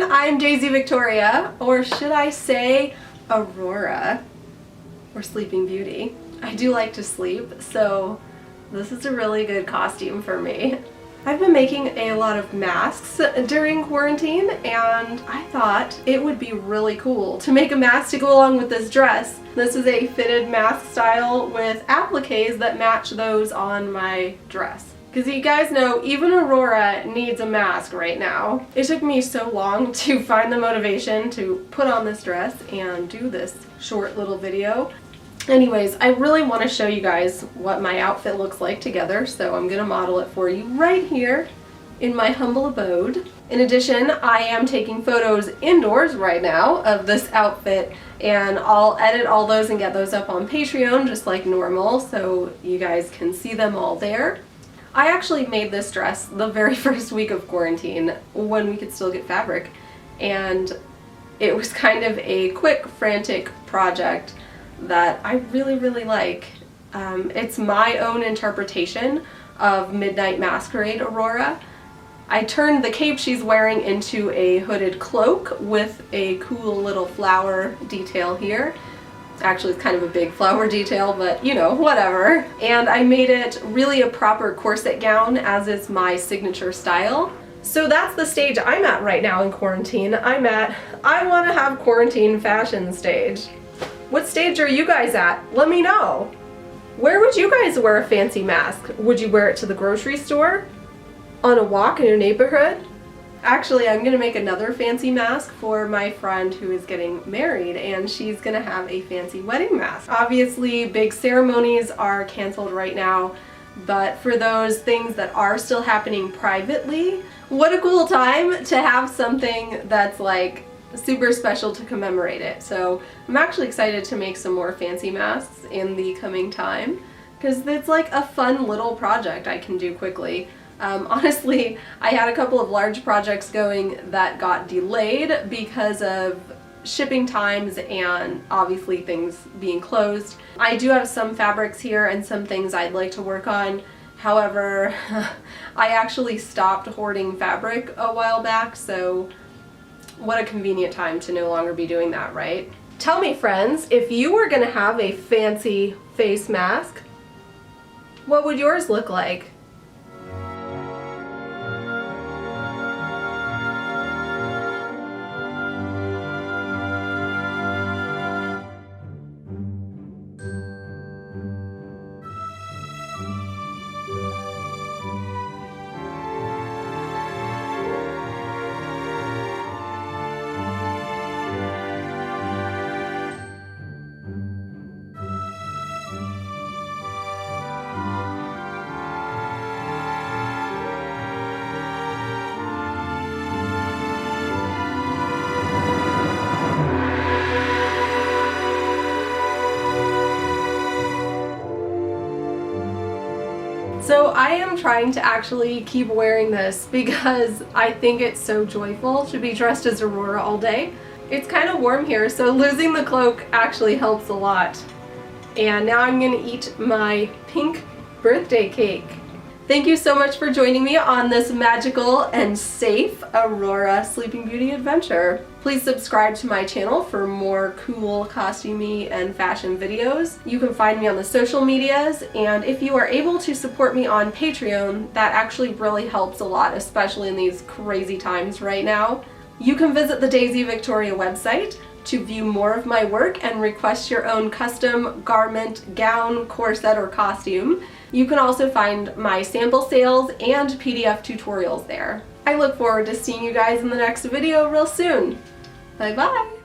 everyone, I'm Daisy Victoria, or should I say Aurora, or Sleeping Beauty. I do like to sleep, so this is a really good costume for me. I've been making a lot of masks during quarantine, and I thought it would be really cool to make a mask to go along with this dress. This is a fitted mask style with appliques that match those on my dress. Because you guys know, even Aurora needs a mask right now. It took me so long to find the motivation to put on this dress and do this short little video. Anyways, I really want to show you guys what my outfit looks like together, so I'm going to model it for you right here in my humble abode. In addition, I am taking photos indoors right now of this outfit, and I'll edit all those and get those up on Patreon just like normal, so you guys can see them all there. I actually made this dress the very first week of quarantine when we could still get fabric, and it was kind of a quick, frantic project that I really like. It's my own interpretation of Midnight Masquerade Aurora. I turned the cape she's wearing into a hooded cloak with a cool little flower detail here. Actually, it's kind of a big flower detail, but you know, whatever. And I made it really a proper corset gown, as is my signature style. So that's the stage I'm at right now in quarantine. I'm at, I want to have quarantine fashion stage. What stage are you guys at? Let me know. Where would you guys wear a fancy mask? Would you wear it to the grocery store? On a walk in your neighborhood? Actually, I'm gonna make another fancy mask for my friend who is getting married, and she's gonna have a fancy wedding mask. Obviously, big ceremonies are canceled right now, but for those things that are still happening privately, what a cool time to have something that's like super special to commemorate it. So I'm actually excited to make some more fancy masks in the coming time, because it's like a fun little project I can do quickly. Honestly, I had a couple of large projects going that got delayed because of shipping times and obviously things being closed. I do have some fabrics here and some things I'd like to work on. However, I actually stopped hoarding fabric a while back, so what a convenient time to no longer be doing that, right? Tell me, friends, if you were gonna have a fancy face mask, what would yours look like? So I am trying to actually keep wearing this because I think it's so joyful to be dressed as Aurora all day. It's kind of warm here, so losing the cloak actually helps a lot. And now I'm gonna eat my pink birthday cake. Thank you so much for joining me on this magical and safe Aurora Sleeping Beauty adventure. Please subscribe to my channel for more cool costumey and fashion videos. You can find me on the social medias, and if you are able to support me on Patreon, that actually really helps a lot, especially in these crazy times right now. You can visit the Daisy Victoria website to view more of my work and request your own custom garment, gown, corset, or costume. You can also find my sample sales and PDF tutorials there. I look forward to seeing you guys in the next video real soon. Bye bye!